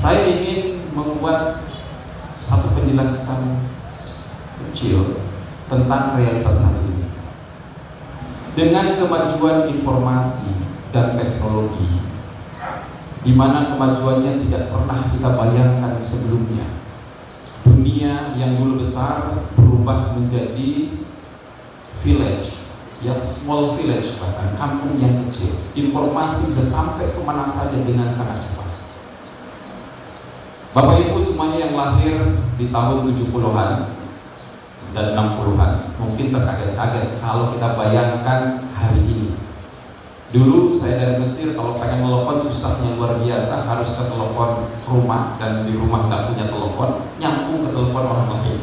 Saya ingin membuat satu penjelasan kecil tentang realitas hari ini. Dengan kemajuan informasi dan teknologi, di mana kemajuannya tidak pernah kita bayangkan sebelumnya, dunia yang dulu besar berubah menjadi village, ya small village, bahkan kampung yang kecil. Informasi bisa sampai kemana saja dengan sangat cepat. Bapak Ibu semuanya yang lahir di tahun 70-an dan 60-an mungkin terkaget-kaget kalau kita bayangkan hari ini. Dulu saya dari Mesir, kalau pengen telepon susahnya luar biasa, harus ke telepon rumah, dan di rumah nggak punya telepon, nyambung ke telepon orang lain.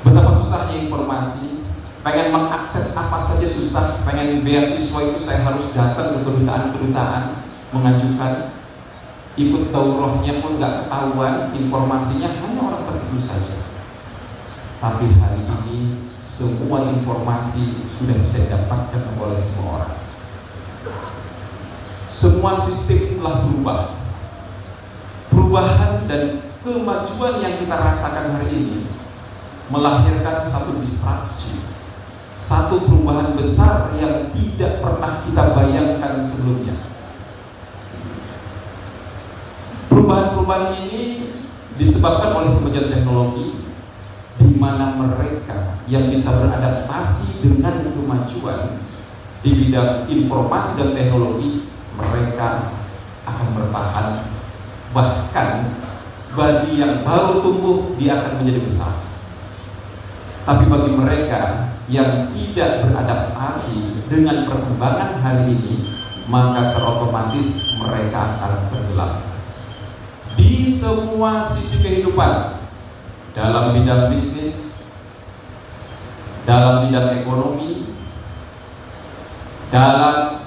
Betapa susahnya informasi, pengen mengakses apa saja susah, pengen beasiswa itu saya harus datang ke kedutaan-kedutaan mengajukan, ikut daurahnya pun nggak ketahuan, informasinya hanya orang tertentu saja. Tapi hari ini semua informasi sudah bisa didapatkan oleh semua orang. Semua sistem telah berubah. Perubahan dan kemajuan yang kita rasakan hari ini melahirkan satu disrupsi, satu perubahan besar yang tidak pernah kita bayangkan sebelumnya. Perubahan-perubahan ini disebabkan oleh kemajuan teknologi, di mana mereka yang bisa beradaptasi dengan kemajuan di bidang informasi dan teknologi, mereka akan bertahan. Bahkan bagi yang baru tumbuh, dia akan menjadi besar. Tapi bagi mereka yang tidak beradaptasi dengan perkembangan hari ini, maka secara otomatis mereka akan tenggelam di semua sisi kehidupan, dalam bidang bisnis, dalam bidang ekonomi, dalam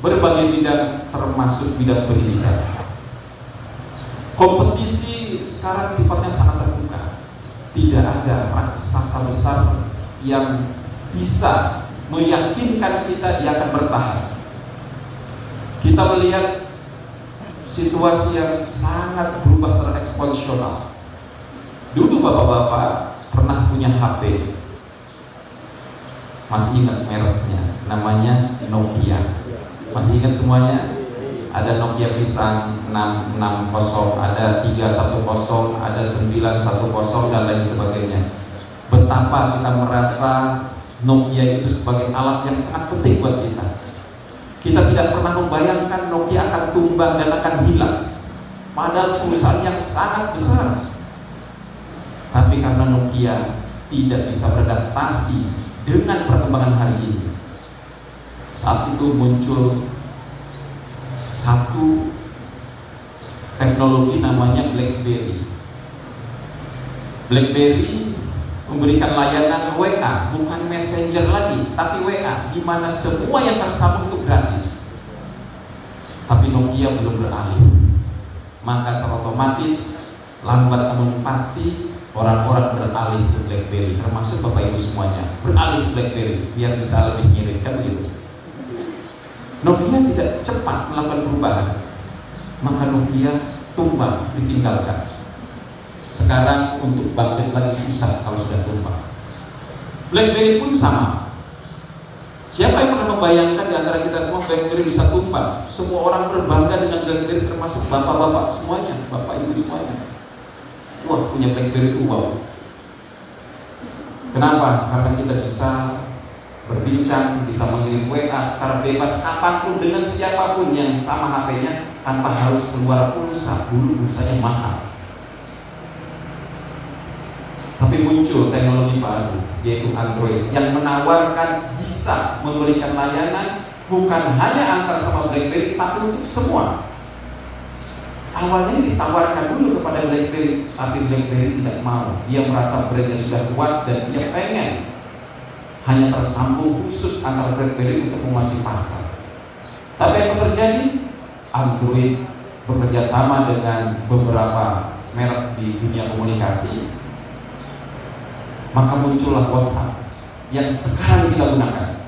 berbagai bidang, termasuk bidang pendidikan. Kompetisi sekarang sifatnya sangat terbuka. Tidak ada raksasa besar yang bisa meyakinkan kita dia akan bertahan. Kita melihat situasi yang sangat berubah secara eksponensial. Dulu bapak-bapak pernah punya HP, masih ingat mereknya, namanya Nokia. Masih ingat semuanya? Ada Nokia pisang 660, ada 310, ada 910 dan lain sebagainya. Betapa kita merasa Nokia itu sebagai alat yang sangat penting buat kita. Kita tidak pernah membayangkan Nokia akan tumbang dan akan hilang, padahal perusahaan yang sangat besar. Tapi karena Nokia tidak bisa beradaptasi dengan perkembangan hari ini, saat itu muncul satu teknologi namanya BlackBerry. BlackBerry memberikan layanan WA, bukan messenger lagi, tapi WA, di mana semua yang tersambung itu gratis. Tapi Nokia belum beralih, maka secara otomatis lambat namun pasti orang-orang beralih ke BlackBerry, termasuk Bapak Ibu semuanya beralih ke BlackBerry biar bisa lebih ngirit, kan begitu. Nokia tidak cepat melakukan perubahan, maka Nokia tumbang, ditinggalkan. Sekarang untuk bangkit lagi susah kalau sudah tumbang. BlackBerry pun sama. Siapa yang pernah membayangkan di antara kita semua BlackBerry bisa tumbang? Semua orang berbangga dengan BlackBerry, termasuk bapak-bapak semuanya, bapak ibu semuanya. Wah, punya BlackBerry itu wow. Kenapa? Karena kita bisa berbincang, bisa mengirim WA secara bebas kapanpun dengan siapapun yang sama HP-nya tanpa harus keluar pulsa. Dulu pulsanya mahal. Tapi muncul teknologi baru, yaitu Android, yang menawarkan bisa memberikan layanan bukan hanya antar sama BlackBerry, tapi untuk semua. Awalnya ini ditawarkan dulu kepada BlackBerry, tapi BlackBerry tidak mau. Dia merasa brandnya sudah kuat dan dia pengen hanya tersambung khusus antara BlackBerry untuk menguasai pasar. Tapi yang terjadi, Android bekerja sama dengan beberapa merek di dunia komunikasi, maka muncullah WhatsApp yang sekarang kita gunakan.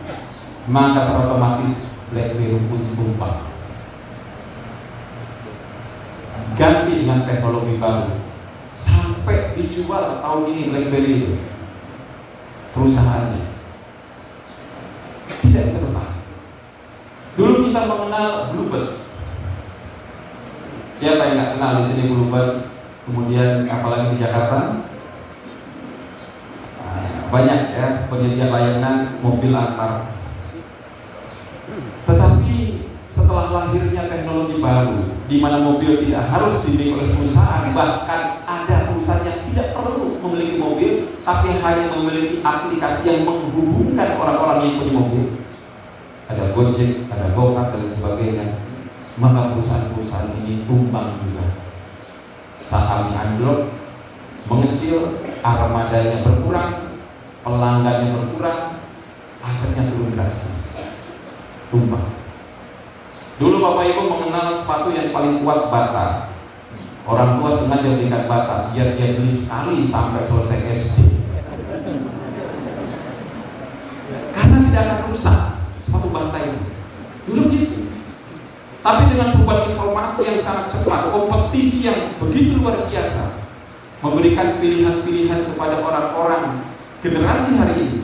Maka secara otomatis BlackBerry pun tumbang. ganti dengan teknologi baru, sampai dijual tahun ini BlackBerry itu perusahaannya tidak bisa bertahan. Dulu kita mengenal Bluebird. Siapa yang nggak kenal di sini Bluebird? Kemudian apalagi di Jakarta banyak ya penyedia layanan mobil antar. Tetapi setelah lahirnya teknologi baru, di mana mobil tidak harus dimiliki oleh perusahaan, bahkan ada perusahaan yang tidak perlu memiliki mobil, tapi hanya memiliki aplikasi yang menghubungkan orang-orang yang punya mobil. Ada Gojek, ada GoCar dan sebagainya. Maka perusahaan-perusahaan ini tumbang juga. Sahamnya anjlok, mengecil, armadanya berkurang, pelanggannya berkurang, asetnya turun drastis, tumbang. Dulu Bapak Ibu mengenal sepatu yang paling kuat Bata. Orang tua sengaja belikan Bata biar dia beli sekali sampai selesai SD, karena tidak akan rusak sepatu Bata ini. Dulu begitu. Tapi dengan perubahan informasi yang sangat cepat, kompetisi yang begitu luar biasa, memberikan pilihan-pilihan kepada orang-orang generasi hari ini,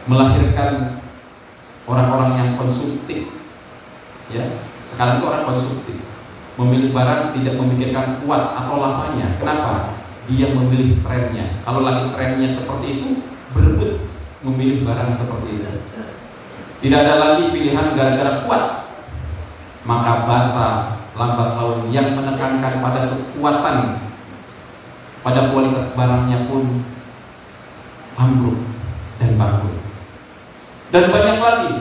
melahirkan orang-orang yang konsumtif. Ya, sekarang itu orang konsumtif, memilih barang tidak memikirkan kuat atau lamanya. Kenapa? Dia memilih trennya. Kalau lagi trennya seperti itu, berebut memilih barang seperti itu. Tidak ada lagi pilihan gara-gara kuat. Maka Bata, lambat laun yang menekankan pada kekuatan, pada kualitas barangnya pun ambruk dan bangkrut. Dan banyak lagi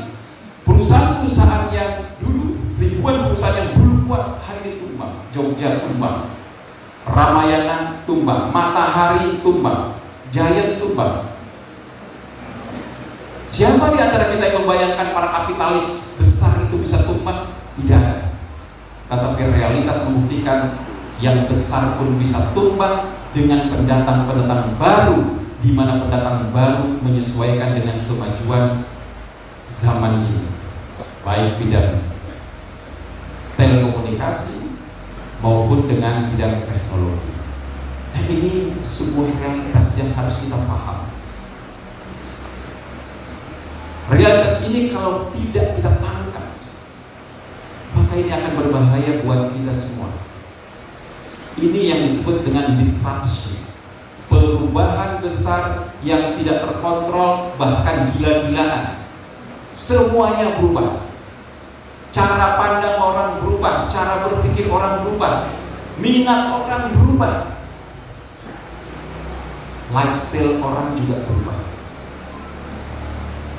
perusahaan-perusahaan yang dulu, ribuan perusahaan yang dulu kuat, hari ini tumbang. Jogja tumbang, Ramayana tumbang, Matahari tumbang, Giant tumbang. Siapa di antara kita yang membayangkan para kapitalis besar itu bisa tumbang? Tidak ada. Tetapi realitas membuktikan yang besar pun bisa tumbang dengan pendatang-pendatang baru, di mana pendatang baru menyesuaikan dengan kemajuan zaman ini, baik bidang telekomunikasi maupun dengan bidang teknologi. Nah, ini sebuah realitas yang harus kita paham. Realitas ini kalau tidak kita tangkap, maka ini akan berbahaya buat kita semua. Ini yang disebut dengan disruption, perubahan besar yang tidak terkontrol, bahkan gila-gilaan. Semuanya berubah. Cara pandang orang berubah, cara berpikir orang berubah, minat orang berubah, lifestyle orang juga berubah,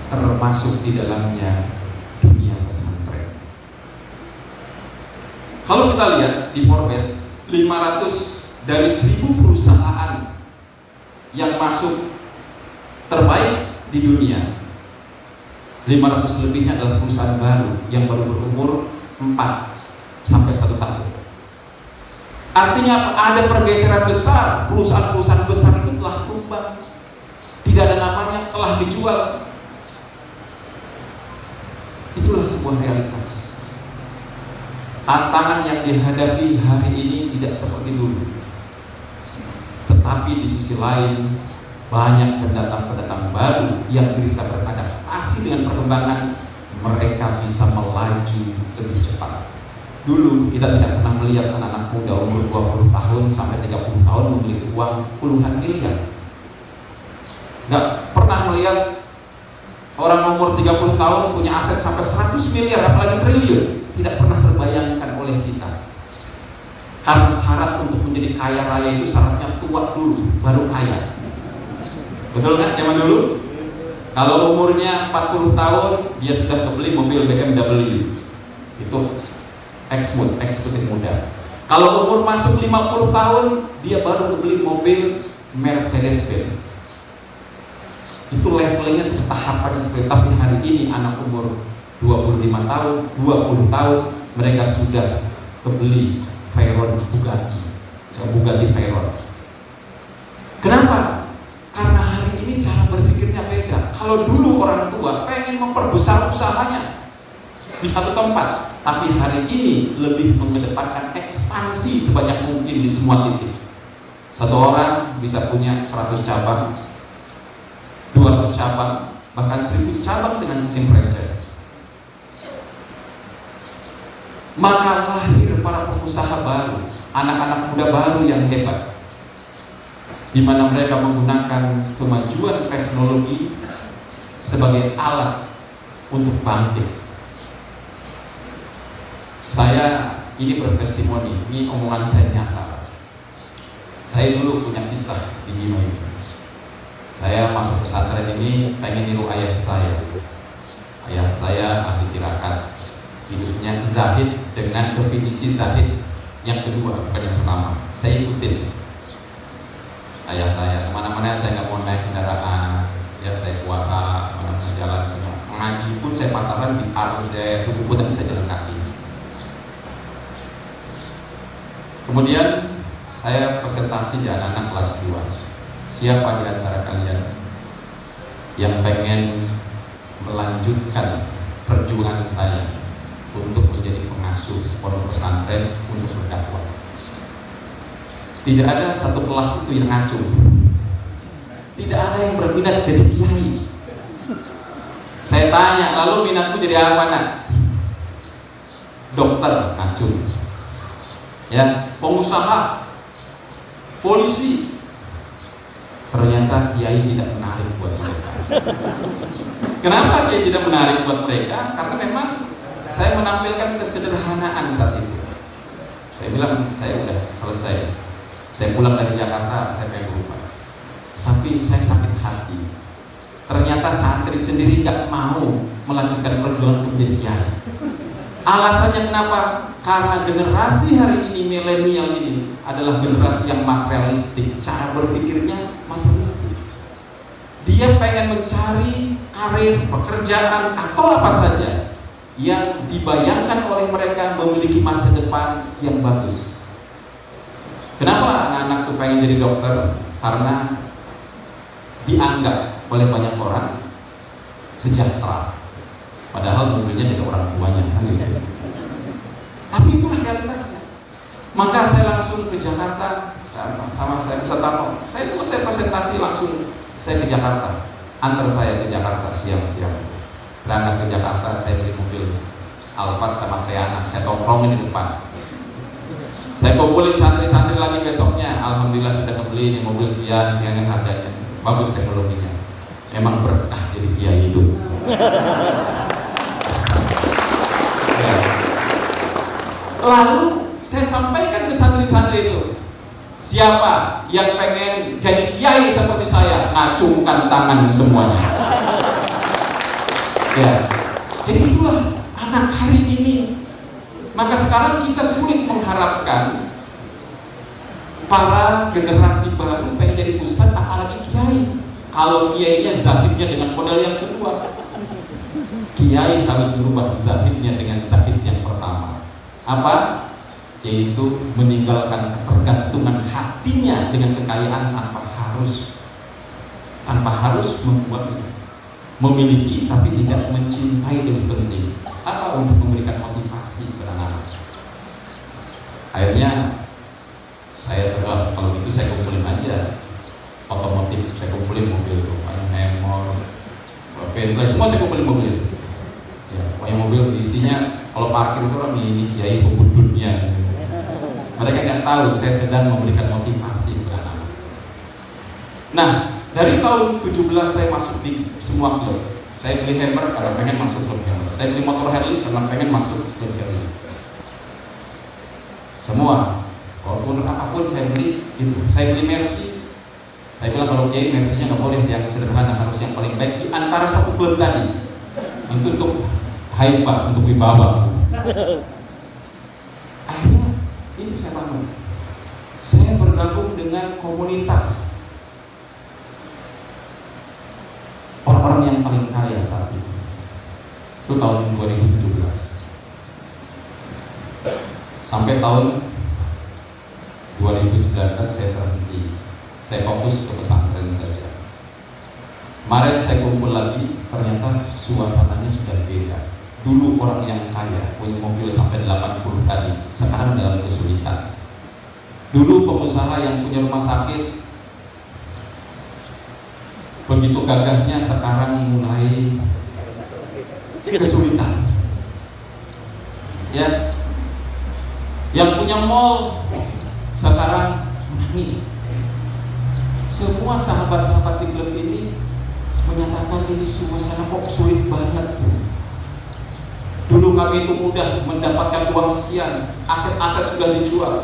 termasuk di dalamnya dunia pesantren. Kalau kita lihat di Forbes, 500 dari 1000 perusahaan yang masuk terbaik di dunia, 500 lebihnya adalah perusahaan baru yang baru berumur 4 sampai 1 tahun. Artinya ada pergeseran besar, perusahaan-perusahaan besar itu telah tumbang, tidak ada namanya, telah dijual. Itulah sebuah realitas. Tantangan yang dihadapi hari ini tidak seperti dulu. Tetapi di sisi lain, banyak pendatang-pendatang baru yang bisa beradaptasi dengan perkembangan, mereka bisa melaju lebih cepat. Dulu kita tidak pernah melihat anak-anak muda umur 20 tahun sampai 30 tahun memiliki uang puluhan miliar. Gak pernah melihat orang umur 30 tahun punya aset sampai 100 miliar, apalagi triliun. Tidak pernah terbayangkan oleh kita. Karena syarat untuk menjadi kaya raya itu syaratnya tua dulu, baru kaya. Betul kan zaman dulu? Kalau umurnya 40 tahun, dia sudah kebeli mobil BMW. Itu eksekutif muda. Kalau umur masuk 50 tahun, dia baru kebeli mobil Mercedes-Benz. Itu levelnya tahapannya seperti itu. Tapi hari ini anak umur 25 tahun, 20 tahun, mereka sudah kebeli Veyron Bugatti Veyron. Kenapa? Karena hari ini cara berpikirnya beda. Kalau dulu orang tua pengen memperbesar usahanya di satu tempat, Tapi hari ini lebih mengedepankan ekspansi sebanyak mungkin di semua titik. Satu orang bisa punya 100 cabang, 200 cabang, bahkan 1000 cabang dengan sistem franchise. Maka lahir para pengusaha baru, anak-anak muda baru yang hebat, di mana mereka menggunakan kemajuan teknologi sebagai alat untuk bangkit. Saya ini bertestimoni, ini omongan saya nyata. Saya dulu punya kisah di Bima ini. Saya masuk pesantren ini pengen niru ayah saya. Ayah saya ahli tirakat, hidupnya zahid dengan definisi zahid yang kedua, bukan yang pertama. Saya ikutin ayah saya, kemana-mana saya nggak mau naik kendaraan, ya saya puasa, kemana-mana jalan semua. Mengaji pun saya pasaran di arde, buku pun tak bisa jalan kaki. Kemudian saya presentasi di anak-anak kelas 2. Siapa di antara kalian yang pengen melanjutkan perjuangan saya untuk menjadi pengasuh pondok pesantren untuk berdakwah? Tidak ada satu kelas itu yang ngacung. Tidak ada yang berminat jadi kiai. Saya tanya, lalu minatmu jadi apa nak? Dokter, ngacung. Ya, pengusaha, polisi. Ternyata kiai tidak menarik buat mereka. Kenapa kiai tidak menarik buat mereka? Karena memang saya menampilkan kesederhanaan saat itu. Saya bilang, saya udah selesai. Saya pulang dari Jakarta, saya pengen berubah. Tapi saya sakit hati. Ternyata santri sendiri nggak mau melanjutkan perjuangan untuk menjadi kiai. Alasannya kenapa? Karena generasi hari ini, milenial ini adalah generasi yang materialistik. Cara berpikirnya materialistik. Dia pengen mencari karir, pekerjaan, atau apa saja yang dibayangkan oleh mereka memiliki masa depan yang bagus. Kenapa anak-anak tuh pengen jadi dokter? Karena dianggap oleh banyak orang sejahtera, padahal mobilnya dari orang tuanya. Tapi itulah realitasnya. Maka saya langsung ke Jakarta sama saya Ustaz Tarno. Saya selesai presentasi langsung saya ke Jakarta. Antar saya ke Jakarta siang-siang. Berangkat ke Jakarta, saya beli mobil Alphard sama Teana, saya tongkrongin di depan. Saya kumpulin santri-santri lagi besoknya. Alhamdulillah sudah kebeli ini mobil sekian harganya. Bagus teknologinya. Emang berkah jadi kiai itu. Ya. Lalu saya sampaikan ke santri-santri itu, siapa yang pengen jadi kiai seperti saya? Ngacungkan tangan semuanya. Ya. Jadi itulah anak hari ini. Maka sekarang kita sulit mengharapkan para generasi baru pengen jadi ustadz, apalagi kiai. Kalau kiainya zahidnya dengan modal yang kedua, kiai harus berubah zahidnya dengan zahid yang pertama. Apa? Yaitu meninggalkan ketergantungan hatinya dengan kekayaan tanpa harus membuat memiliki, tapi tidak mencintai lebih penting. Apa? Untuk memberikan motivasi kepada anak. Akhirnya saya terus, kalau gitu saya kumpulin aja otomotif, saya kumpulin mobil tuh, Nemor, Bentley, semua saya kumpulin mobil itu. Ya, pokoknya mobil isinya kalau parkir itu orang ini kiai kebun dunia. Mereka nggak tahu saya sedang memberikan motivasi kepada anak. Nah, dari tahun 17 saya masuk di semua klub. Saya beli Hammer karena pengen masuk klub Hammer. Saya beli motor Harley karena pengen masuk klub Harley. Semua, walaupun apapun saya beli itu. Saya beli Mercy. Saya bilang kalau kiai Mercy-nya nggak boleh yang sederhana, harus yang paling baik di antara satu klub tadi. Itu untuk haibah, untuk wibawa. Akhirnya itu saya bangun. Saya bergabung dengan komunitas orang-orang yang paling kaya saat itu. Itu tahun 2017. Sampai tahun 2019 saya berhenti. Saya fokus ke pesantren saja. Kemarin saya kumpul lagi, ternyata suasananya sudah beda. Dulu orang yang kaya punya mobil sampai 80 tadi, sekarang dalam kesulitan. Dulu pengusaha yang punya rumah sakit begitu gagahnya, sekarang mulai kesulitan. Ya, yang punya mall sekarang menangis. Semua sahabat-sahabat di klub ini menyatakan ini suasana kok sulit banget. Dulu kami itu mudah mendapatkan uang sekian, aset-aset sudah dijual.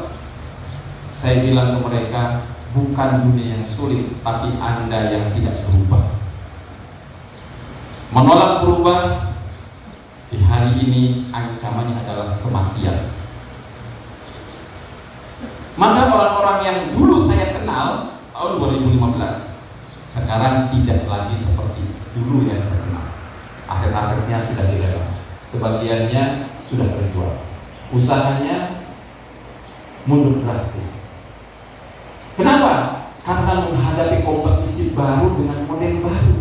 Saya bilang ke mereka, bukan dunia yang sulit, tapi Anda yang tidak berubah. Menolak berubah di hari ini ancamannya adalah kematian. Maka orang-orang yang dulu saya kenal tahun 2015 sekarang tidak lagi seperti dulu yang saya kenal. Aset-asetnya sudah dilelang, sebagiannya sudah terjual, usahanya mundur drastis. Kenapa? Karena menghadapi kompetisi baru dengan model baru.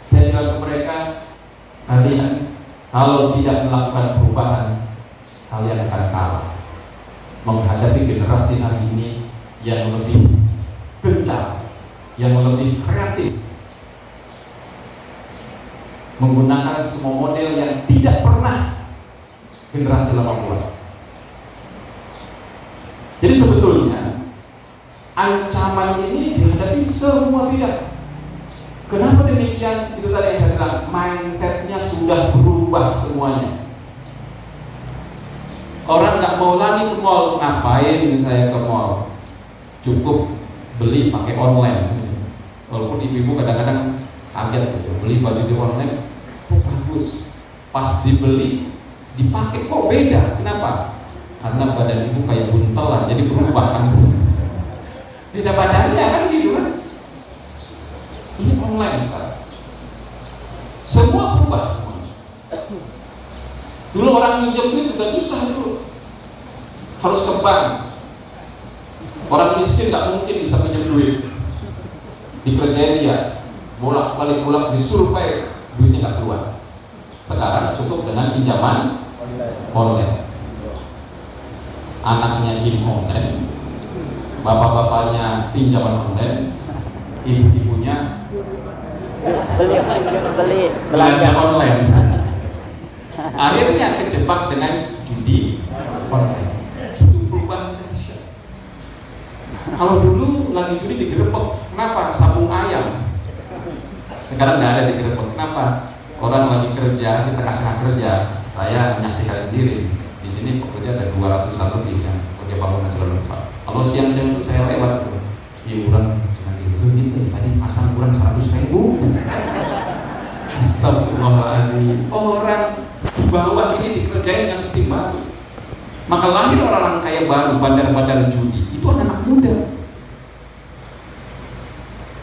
Saya bilang ke mereka, kalian kalau tidak melakukan perubahan, kalian akan kalah menghadapi generasi hari ini yang lebih gencar, yang lebih kreatif, menggunakan semua model yang tidak pernah generasi 80-an. Jadi sebetulnya ancaman ini dihadapi semua bidang. Kenapa demikian? Itu tadi yang saya bilang, mindsetnya sudah berubah semuanya. Orang nggak mau lagi ke mall. Ngapain saya ke mall? Cukup beli pakai online. Walaupun ibu-ibu kadang-kadang kaget gitu, beli baju di online, kok bagus. Pas dibeli, dipakai kok beda. Kenapa? Karena badan ibu kayak buntelan, jadi berubah kan. Beda badannya kan gitu kan. Ini online sekarang. Semua berubah semua. Dulu orang minjem duit juga susah dulu, harus ke bank. Orang miskin nggak mungkin bisa pinjam duit, dikerjain dia, bolak-balik disurvei, duitnya nggak keluar. Sekarang cukup dengan pinjaman online. Anaknya game online, bapak-bapaknya pinjaman online, ibu-ibunya beli belanja online. Akhirnya kejebak dengan judi online. Itu perubahan dahsyat. Kalau dulu lagi judi digerebek, kenapa? Sabung ayam. Sekarang nggak ada digerebek. Kenapa? Orang lagi kerja, di tengah-tengah kerja, saya menyaksikan sendiri. Di sini pekerja ada 200-an lebih yang kerja bangunan selalu lengkap. Kalau siang-siang saya lewat, iuran jangan diurutin, tadi pasang kurang 100.000. Astagfirullahaladzim. Orang di bawah ini dikerjain dengan sistem baru. Maka lahir orang-orang kaya baru, bandar-bandar judi. Itu anak muda.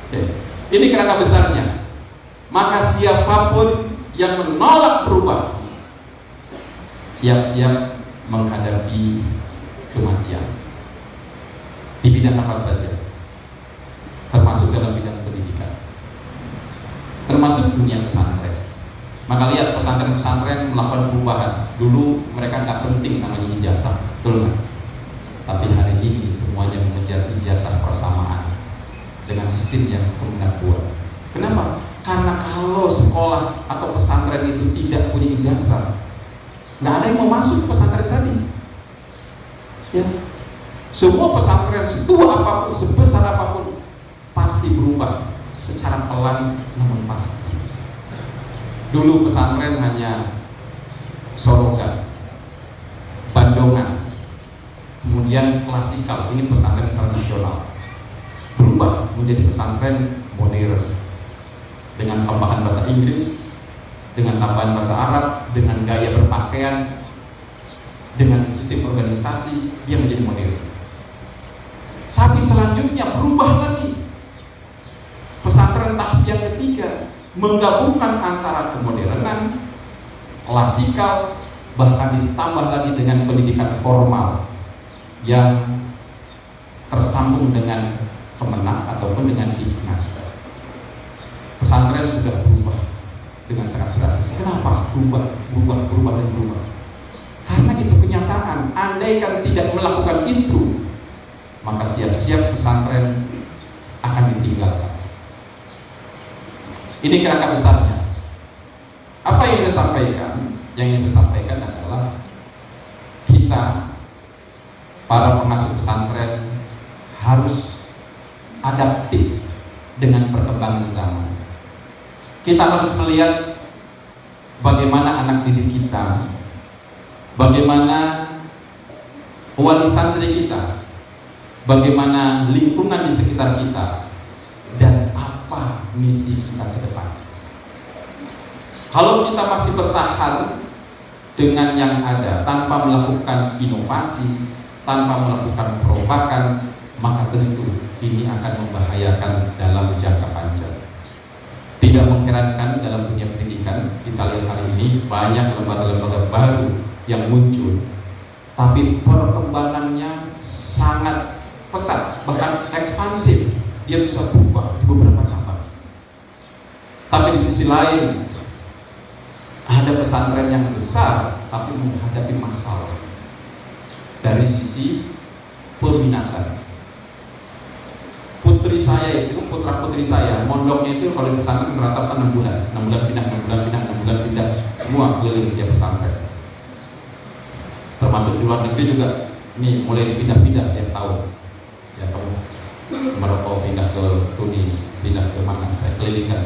Oke. Ini kerangka besarnya. Maka siapapun yang menolak berubah, siap-siap menghadapi kematian. Di bidang apa saja, termasuk dalam bidang pendidikan, termasuk dunia pesantren. Maka lihat pesantren-pesantren melakukan perubahan. Dulu mereka nggak penting namanya ijazah, betul nggak? Tapi hari ini semuanya mengejar ijazah persamaan dengan sistem yang kemudian buat. Kenapa? Karena kalau sekolah atau pesantren itu tidak punya ijazah, nggak ada yang mau masuk ke pesantren tadi. Ya, semua pesantren setua apapun, sebesar apapun, pasti berubah secara pelan namun pasti. Dulu pesantren hanya Sorogan, Bandongan, kemudian klasikal, ini pesantren tradisional. Berubah menjadi pesantren modern dengan tambahan bahasa Inggris, dengan tambahan bahasa Arab, dengan gaya berpakaian, dengan sistem organisasi yang menjadi modern. Tapi selanjutnya berubah lagi. Pesantren tahap yang ketiga menggabungkan antara kemodernan, klasikal, bahkan ditambah lagi dengan pendidikan formal yang tersambung dengan kemenak ataupun dengan Dignas. Pesantren sudah berubah dengan sangat drastis. Kenapa? Berubah. Karena itu kenyataan. Andaikan tidak melakukan itu, maka siap-siap pesantren akan ditinggalkan. Ini kerangka besarnya. Apa yang saya sampaikan? Yang ingin saya sampaikan adalah kita, para pengasuh pesantren, harus adaptif dengan perkembangan zaman. Kita harus melihat bagaimana anak didik kita, bagaimana wali santri kita, bagaimana lingkungan di sekitar kita, dan apa misi kita ke depan. Kalau kita masih bertahan dengan yang ada tanpa melakukan inovasi, tanpa melakukan perubahan, maka tentu ini akan membahayakan dalam jangka panjang. Tidak mengherankan dalam dunia pendidikan, kita lihat hari ini banyak lembaga-lembaga baru yang muncul, tapi perkembangannya sangat pesat, bahkan ekspansif. Dia bisa buka di beberapa cabang. Tapi di sisi lain, ada pesantren yang besar tapi menghadapi masalah dari sisi peminatan. Putri saya itu, putra putri saya, mondoknya itu kalau di pesantren rata-rata 6 bulan pindah, semua keliling dia pesantren. Termasuk di luar negeri juga, ini mulai dipindah-pindah tiap tahun. Ya, kamu Maroko pindah ke Tunis, pindah ke mana, saya kelilingkan.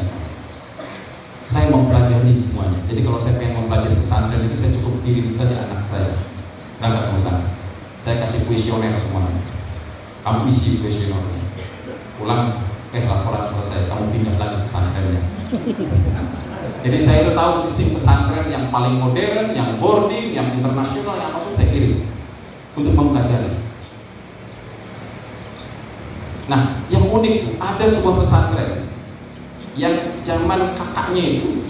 Saya mempelajari semuanya. Jadi kalau saya pengen mempelajari pesantren itu, saya cukup kirim saja anak saya berangkat ke sana. Saya kasih kuesioner semuanya. Kamu isi kuesionernya. Pulang, laporan selesai, kamu pindah lagi pesantrennya. Jadi saya itu tahu sistem pesantren yang paling modern, yang boarding, yang internasional, yang apapun saya kirim untuk mempelajari. Nah, yang unik ada sebuah pesantren yang zaman kakaknya itu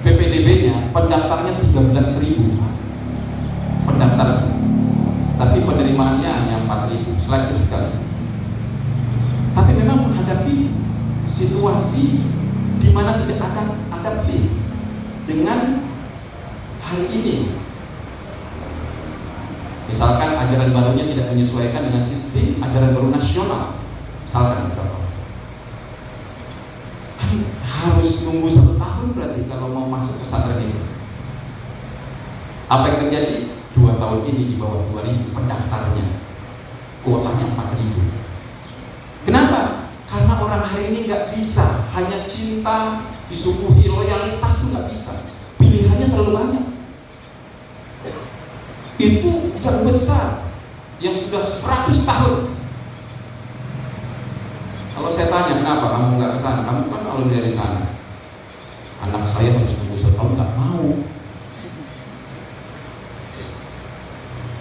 PPDB-nya pendaftarnya 13.000 pendaftar, tapi penerimaannya hanya 4.000, selektif sekali. Tapi memang menghadapi situasi di mana tidak akan adaptif dengan hari ini. Misalkan ajaran barunya tidak menyesuaikan dengan sistem ajaran baru nasional. Misalkan contoh, kan harus nunggu 1 tahun berarti kalau mau masuk pesantren itu. Apa yang terjadi? 2 tahun ini di bawah 2.000 pendaftarnya, kuotanya 4.000. Kenapa? Karena orang hari ini nggak bisa hanya cinta, disuguhi loyalitas itu nggak bisa. Pilihannya terlalu banyak. Itu yang besar, yang sudah 100 tahun. Kalau saya tanya kenapa kamu nggak ke sana, kamu kan alumni dari sana. Anak saya harus tunggu 1 tahun, nggak mau.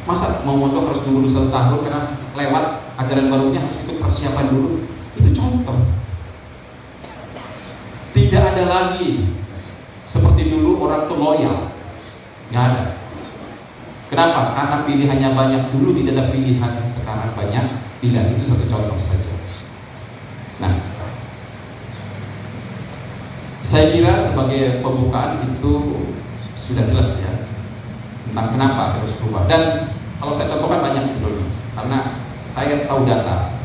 Masa mau mondok harus tunggu 1 tahun karena lewat ajaran barunya harus ikut persiapan dulu. Itu contoh. Tidak ada lagi seperti dulu orang tuh loyal. Nggak ada. Kenapa? Karena pilihannya banyak. Dulu tidak ada pilihan, sekarang banyak pilihan. Itu satu contoh saja. Nah, saya kira sebagai pembukaan itu sudah jelas ya tentang kenapa harus berubah. Dan kalau saya contohkan banyak sebetulnya, karena saya tahu data.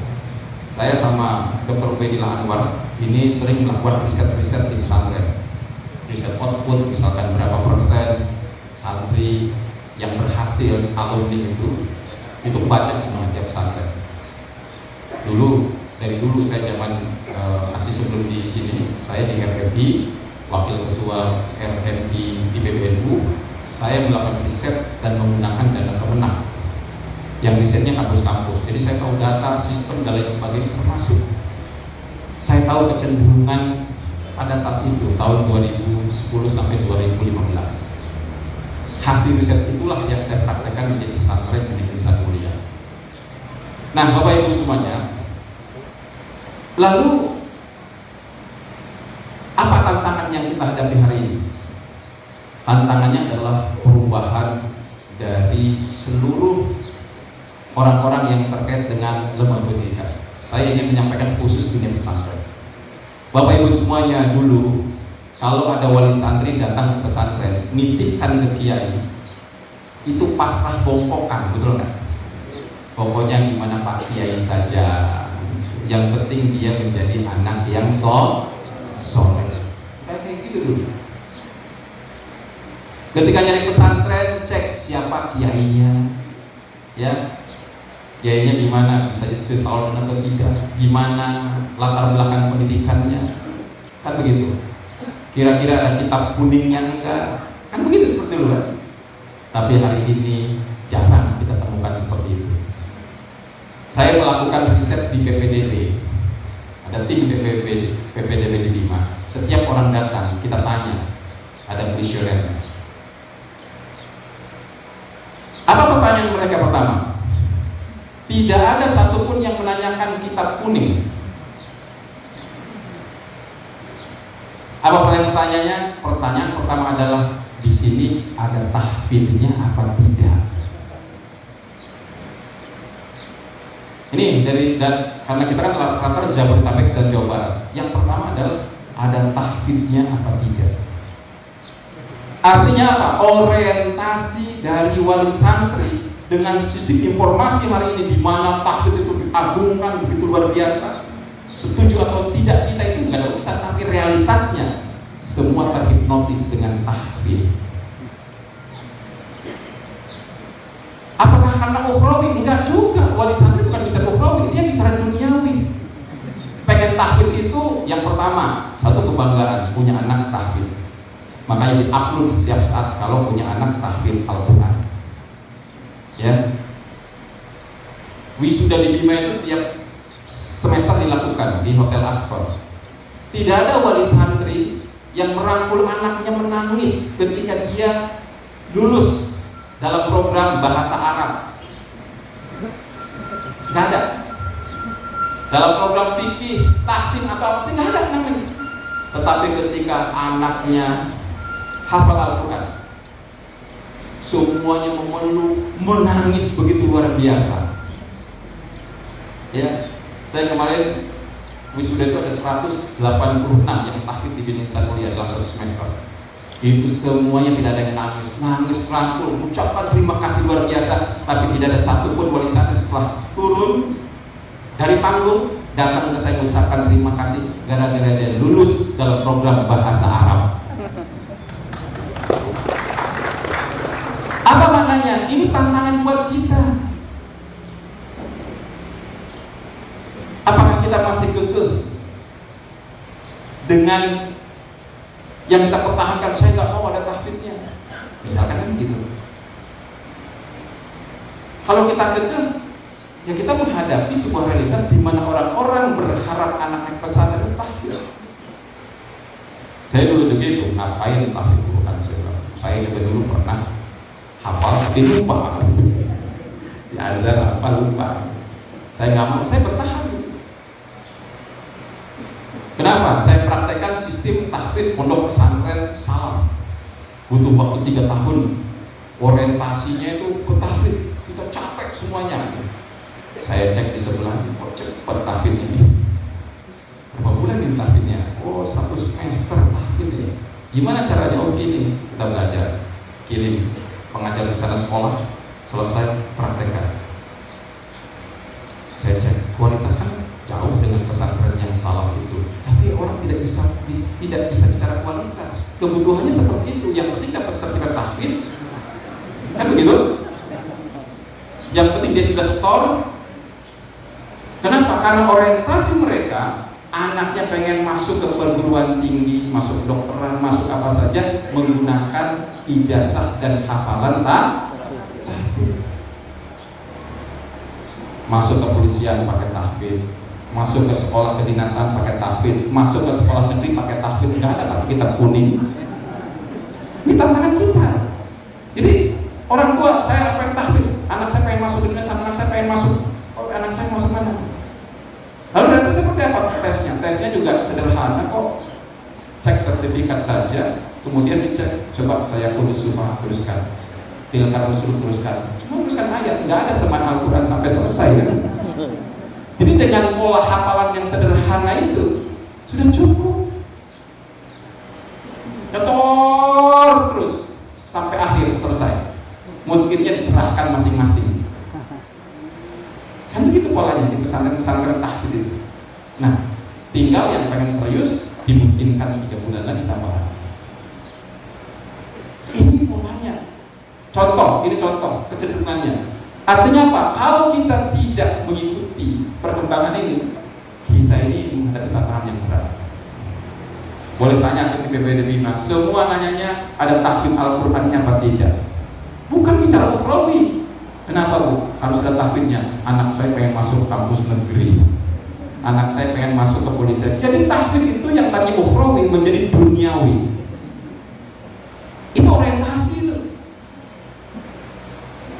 Saya sama Dr. Ubaidillah Anwar ini sering melakukan riset-riset di pesantren. Riset output, misalkan berapa persen santri yang berhasil alumni itu kebaca semuanya tiap pesantren. Dari dulu saya zaman masih sebelum di sini, saya di RMI, wakil ketua RMI di PBNU, saya melakukan riset dan menggunakan dana Kemenang. Yang risetnya kampus-kampus. Jadi saya tahu data, sistem dan lain sebagainya termasuk. Saya tahu kecenderungan pada saat itu tahun 2010 sampai 2015. Hasil riset itulah yang saya praktekkan menjadi pesantren di Indonesia Mulia. Nah, Bapak Ibu semuanya, lalu apa tantangan yang kita hadapi hari ini? Tantangannya adalah perubahan dari seluruh orang-orang yang terkait dengan lembaga pendidikan. Saya ingin menyampaikan khusus dunia pesantren. Bapak Ibu semuanya, dulu Kalau ada wali santri datang ke pesantren, nitipkan ke kiai, itu pasrah bongkokan, betul nggak? Pokoknya gimana Pak Kiai saja, yang penting dia menjadi anak yang soleh. Kayak gitu dulu. Ketika nyari pesantren, cek siapa kiainya, ya, kiainya gimana, bisa ditolong atau tidak, gimana latar belakang pendidikannya, kan begitu. Kira-kira ada kitab kuningnya enggak, kan begitu seperti itu kan. Tapi hari ini jarang kita temukan seperti itu. Saya melakukan riset di PPDB, ada tim PPDB di Bima. Setiap orang datang kita tanya, ada kuesioner. Apa pertanyaan mereka pertama? Tidak ada satupun yang menanyakan kitab kuning. Apa pertanyaannya? Pertanyaan pertama adalah, di sini ada tahfidnya apa tidak? Ini karena kita kan rata-rata Jabodetabek dan Jawa Barat. Yang pertama adalah ada tahfidnya apa tidak. Artinya apa? Orientasi dari wali santri dengan sistem informasi hari ini, di mana tahfid itu diagungkan begitu luar biasa. Setuju atau tidak kita itu nggak ada urusan, tapi realitasnya semua terhipnotis dengan tahfid. Apakah karena ukhrawi? Enggak juga. Wali santri bukan bicara ukhrawi, dia bicara duniawi. Pengen tahfid itu yang pertama, satu kebanggaan, punya anak tahfid. Makanya di-upload setiap saat kalau punya anak tahfid Al-Quran. Ya. Wisuda di Bima itu tiap semester dilakukan di Hotel Astor. Tidak ada wali santri yang merangkul anaknya menangis ketika dia lulus dalam program bahasa Arab. Nggak ada. Dalam program fikih, tahsin atau apa sih nggak ada nangis. Tetapi ketika anaknya hafal Al-Quran, semuanya memeluk, menangis begitu luar biasa. Ya, saya kemarin wisuda itu ada 186 yang tahfidz di Bina Mulia dalam satu semester. Itu semuanya tidak ada yang nangis rangkul, mengucapkan terima kasih luar biasa. Tapi tidak ada satupun wali santri setelah turun dari panggung datang ke saya mengucapkan terima kasih gara-gara dia lulus dalam program bahasa Arab. Apa maknanya? Ini tantangan buat kita. Apakah kita masih kekeh dengan yang kita pertahankan? Saya nggak mau ada tahfidnya, misalkan kan gitu. Kalau kita kekeh, ya kita menghadapi sebuah realitas di mana orang-orang berharap anaknya pesantren tahfidz. Saya dulu juga itu, ngapain tahfidz Quran? Saya juga dulu pernah hafal tapi lupa, di azhar apa lupa. Saya nggak mau, saya bertahan. Kenapa? Saya praktekkan sistem tahfidz pondok pesantren salaf. Butuh waktu 3 tahun. Orientasinya itu ke tahfidz. Kita capek semuanya. Saya cek di sebelah, kok cepat tahfidz ini. Berapa bulan ini tahfidnya? Oh, 1 semester tahfidz ini. Gimana caranya? Oh gini, kita belajar. Kirim pengajar di sana sekolah, selesai praktekkan. Saya cek, kualitas kan jauh dengan pesantren yang salaf itu. Tapi orang tidak bisa bicara kualitas. Kebutuhannya seperti itu. Yang penting dapat sertifikat tahfidz, kan begitu? Yang penting dia sudah setor. Kenapa? Karena orientasi mereka, anaknya pengen masuk ke perguruan tinggi, masuk kedokteran, masuk apa saja, menggunakan ijazah dan hafalan tahfidz. Masuk ke polisian pakai tahfidz, masuk ke sekolah kedinasan pakai tahfidz, masuk ke sekolah negeri pakai tahfidz. Nggak ada pakai kitab kuning. Ini tantangan kita. Jadi orang tua, saya pengen tahfidz, anak saya pengen masuk kedinasan, anak saya pengen masuk. Oh, anak saya masuk mana? Lalu nanti seperti apa tesnya? Tesnya juga sederhana kok. Cek sertifikat saja, kemudian dicek. Coba saya tulis sumpah, tuliskan. Tilkar rusul, tuliskan. Cuma tuliskan ayat, nggak ada seman Al-Quran sampai selesai kan? Jadi dengan pola hafalan yang sederhana itu sudah cukup. nyetor terus sampai akhir selesai. Mungkinnya diserahkan masing-masing. Kan begitu polanya di pesantren-pesantren tahfidz itu. Nah, tinggal yang pengen serius dimungkinkan 3 bulan lagi tambahan. Ini polanya. Ini contoh kecenderungannya. Artinya apa? Kalau kita tidak mengikuti perkembangan ini, kita ini menghadapi tantangan yang berat. Boleh tanya ke PPD 5, semua nanyanya ada tahfidz Al-Qur'annya apa tidak? Bukan bicara ukhrawi. Kenapa Bu? Harus ada tahfidznya. Anak saya pengen masuk kampus negeri. Anak saya pengen masuk ke polisi. Jadi tahfidz itu yang tadi ukhrawi menjadi duniawi. Itu orientasi itu.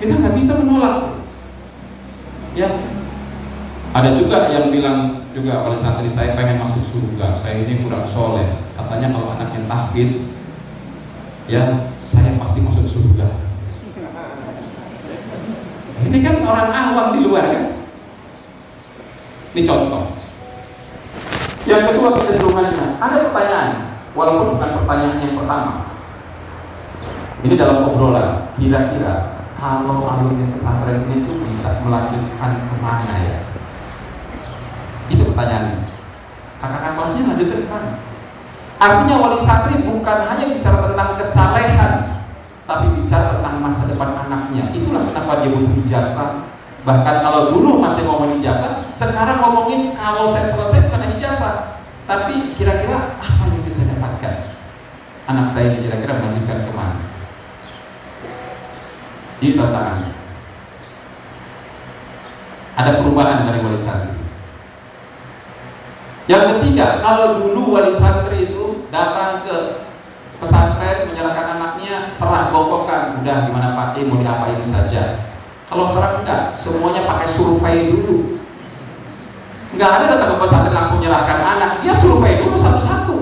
Kita nggak bisa menolak. Ya. Ada juga yang bilang juga oleh santri, saya pengen masuk surga. Saya ini kurang soleh. Katanya kalau anaknya tahfidz, ya saya pasti masuk surga. Ini kan orang awam di luar kan. Ini contoh. Yang kedua kecenderungannya, ada pertanyaan, walaupun bukan pertanyaan yang pertama. Ini dalam obrolan, kira-kira kalau alumni pesantren itu bisa melanjutkan kemana ya? Itu pertanyaannya. Kakak kelasnya lanjutkan kemana? Artinya wali santri bukan hanya bicara tentang kesalehan, tapi bicara tentang masa depan anaknya. Itulah kenapa dia butuh ijazah. Bahkan kalau dulu masih ngomongin ijazah, sekarang ngomongin kalau saya selesai bukan ijazah, tapi kira-kira apa yang bisa dapatkan anak saya ini, kira-kira melanjutkan kemana? Ini tantangannya. Ada perubahan dari wali santri. Yang ketiga, kalau dulu wali santri itu datang ke pesantren menyerahkan anaknya, serah bokokan, udah gimana Pak mau diapain saja. Kalau sekarang enggak, semuanya pakai survei dulu. Enggak ada datang ke pesantren langsung menyerahkan anak, dia survei dulu satu-satu.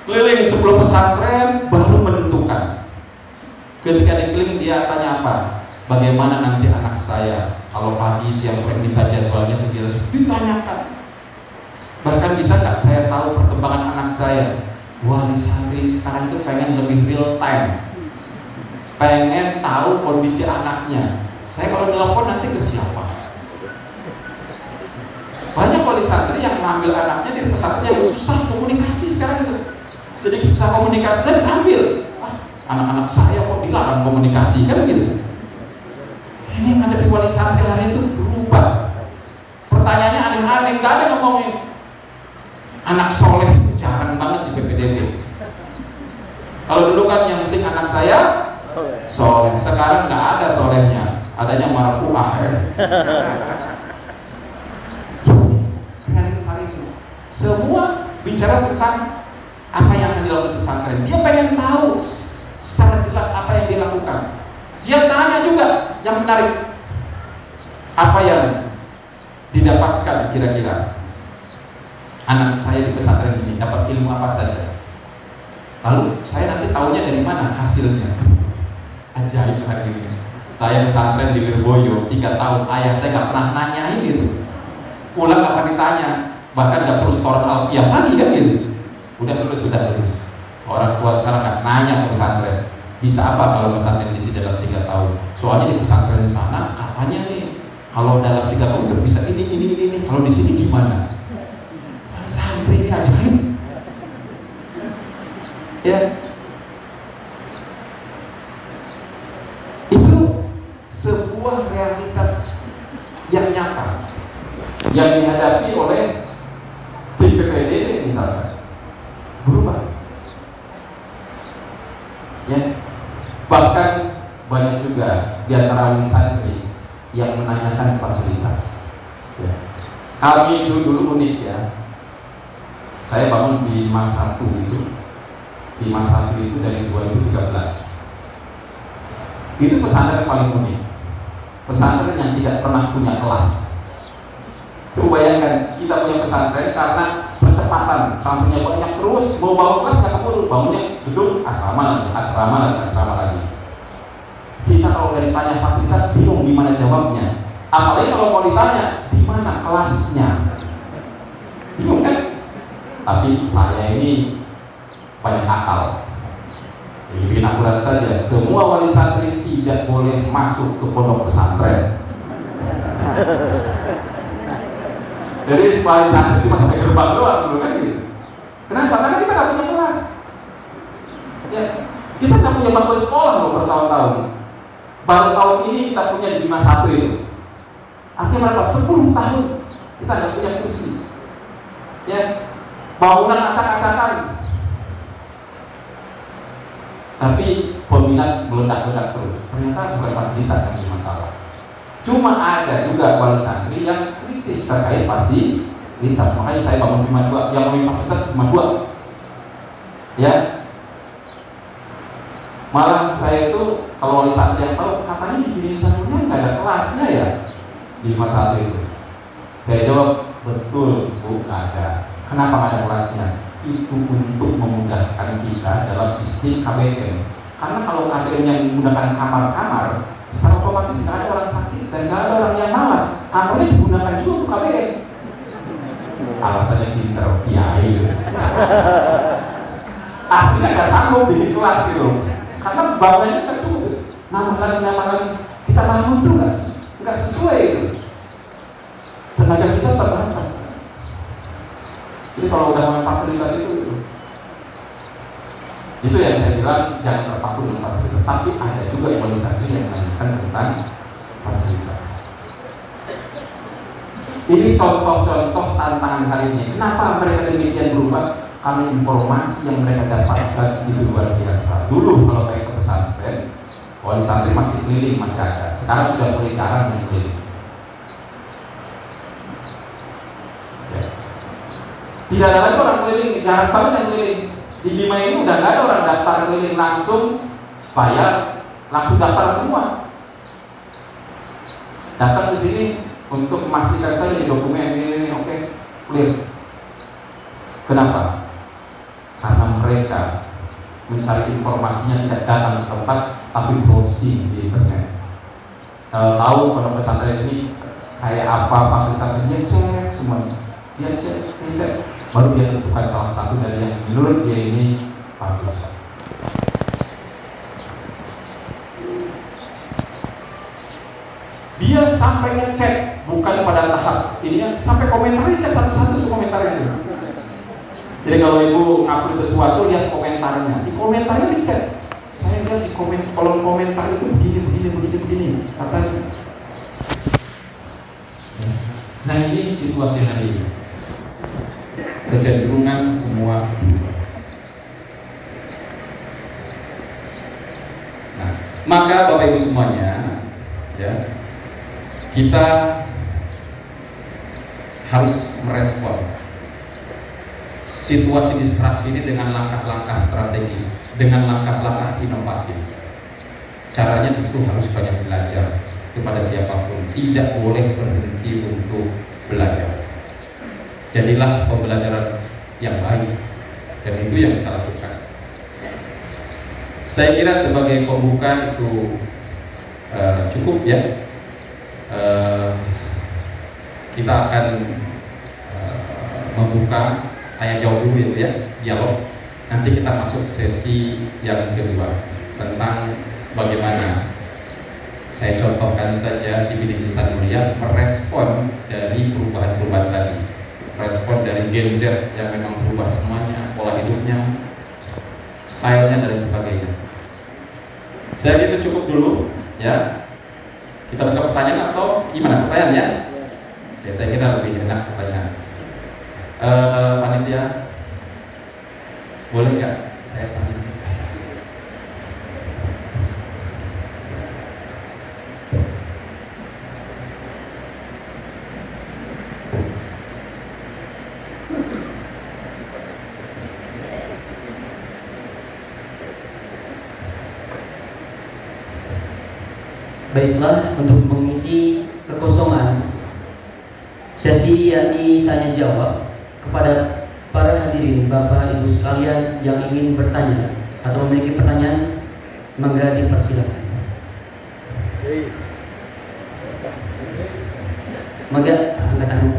Keliling sebelum pesantren baru menentukan. Ketika dikeliling dia tanya apa? Bagaimana nanti anak saya kalau pagi siang sore minta jadwalnya ke dia, ditanyakan. Bahkan bisa nggak saya tahu perkembangan anak saya? Wali santri sekarang itu pengen lebih real time, pengen tahu kondisi anaknya. Saya kalau telepon nanti ke siapa? Banyak wali santri yang ngambil anaknya di pesantren yang susah komunikasi sekarang itu. Sedikit susah komunikasi saya ambil. Anak-anak saya kok dilarang komunikasi kan gitu. Ini yang ada di wali santri hari itu berubah. Pertanyaannya aneh-aneh, nggak ada ngomongin anak soleh itu jarang banget di PPDB. Kalau dulu kan yang penting anak saya soleh, sekarang nggak ada solehnya, adanya marfu'ah. Realitas hari itu semua bicara tentang apa yang akan dilakukan pesantren. Dia pengen tahu secara jelas apa yang dilakukan. Dia tanya juga yang menarik, apa yang didapatkan kira-kira anak saya di pesantren ini, dapat ilmu apa saja. Lalu saya nanti tahunya dari mana hasilnya. Ajaib hari ini. Saya pesantren di Lirboyo 3 tahun, ayah saya nggak pernah nanyain gitu. Pulang nggak pernah ditanya, bahkan nggak suruh setoran alfiah lagi kan gitu. Udah lulus. Orang tua sekarang nggak nanya ke pesantren, bisa apa kalau pesantren diisi dalam 3 tahun. Soalnya di pesantren di sana katanya nih, kalau dalam 3 tahun udah bisa ini. Kalau di sini gimana? Santri ini ajaib. Ya. Itu sebuah realitas yang nyata yang dihadapi oleh tim PPDB misalnya. Berubah. Ya. Bahkan banyak juga di antara wali santri yang menanyakan fasilitas. Ya. Kami dulu unik ya. Saya bangun di Mas 1 itu. Di Mas 1 itu dari 2013. Itu pesantren paling unik. Pesantren yang tidak pernah punya kelas. Coba bayangkan, kita punya pesantren karena percepatan, sampingnya banyak terus, mau bangun kelas nggak keburu, bangunnya gedung asrama lagi. Kita kalau udah ditanya fasilitas bingung gimana jawabnya. Apalagi kalau mau ditanya di mana kelasnya, bingung kan? Tapi saya ini banyak akal. Jadi bikin aturan saja, semua wali santri tidak boleh masuk ke pondok pesantren. Jadi wali santri cuma sampai gerbang doang dulu kan gitu. Kenapa? Karena kita nggak punya kelas. Ya, kita nggak punya bangku sekolah loh bertahun-tahun. Baru tahun ini kita punya di 51 itu. Artinya berapa? 10 tahun kita nggak punya kursi. Ya, bangunan acak-acakan. Tapi peminat meledak-ledak terus. Ternyata bukan fasilitas yang jadi masalah. Cuma ada juga wali santri yang kritis terkait fasilitas. Makanya saya bangun cuma 2, yang ngomongin fasilitas cuma 2. Ya. Malah saya itu kalau wali santri yang tahu katanya di Bini Nusanturia nggak ada kelasnya ya di masa itu. Saya jawab betul Bu, nggak ada. Kenapa nggak ada kelasnya? Itu untuk memudahkan kita dalam sistem KBM. Karena kalau KBM yang menggunakan kamar-kamar, secara otomatis nggak ada orang sakit dan nggak ada orang yang malas. Kamarnya digunakan juga untuk KBM. Alasannya pinter, kiai. Aslinya nggak sanggup bikin kelas gitu. Karena bangunannya kan cukup. Nambah lagi. Kita bangun tuh nggak sesuai itu. Tenaga kita terbatas. Jadi kalau udah main fasilitas itu yang saya bilang jangan terpaku dengan fasilitas. Tapi ada juga wali santri yang menanyakan tentang fasilitas. Ini contoh-contoh tantangan hari ini. Kenapa mereka demikian berubah? Karena informasi yang mereka dapatkan itu luar biasa. Dulu kalau mereka ke pesantren, wali santri masih keliling, masih ada. Sekarang sudah mulai jarang yang keliling. Ya. Tidak ada lagi orang keliling, jarang banget yang keliling. Di Bima ini udah nggak ada orang daftar keliling, langsung bayar, langsung daftar semua. Datang ke sini untuk memastikan saja dokumen ini oke, clear. Kenapa? Karena mereka mencari informasinya tidak datang ke tempat, tapi browsing di internet. Kalau tahu pondok pesantren ini kayak apa fasilitasnya, cek semuanya. Dia cek, riset, baru dia tentukan salah satu dari yang menurut dia ini bagus. Dia sampai ngecek, bukan pada tahap ini ya, sampai komentarnya cek satu-satu itu komentarnya. Jadi kalau ibu ngupload sesuatu, lihat komentarnya. Di komentarnya dicek. Saya lihat di kolom komentar itu begini katanya. Nah ini situasi hari ini. Kecenderungan semua. Nah, maka Bapak Ibu semuanya, ya, kita harus merespon situasi disrupsi ini dengan langkah-langkah strategis, dengan langkah-langkah inovatif. Caranya tentu harus banyak belajar kepada siapapun, tidak boleh berhenti untuk belajar. Jadilah pembelajaran yang baik, dan itu yang kita lakukan. Saya kira sebagai pembuka itu cukup ya. Kita akan membuka tanya jawab dulu ya, dialog. Nanti kita masuk sesi yang kedua tentang bagaimana, saya contohkan saja di Bini Nusanturia merespon dari perubahan-perubahan tadi, respon dari Gen Z yang memang berubah semuanya, pola hidupnya, stylenya dan sebagainya. Saya kira cukup dulu ya. Kita buka pertanyaan atau gimana pertanyaan ya? Oke, saya kira lebih enak pertanyaan. Panitia, boleh nggak saya sambil? Baiklah, untuk mengisi kekosongan sesi yakni tanya jawab kepada para hadirin Bapak Ibu sekalian yang ingin bertanya atau memiliki pertanyaan, mangga dipersilakan. Mangga angkat tangan.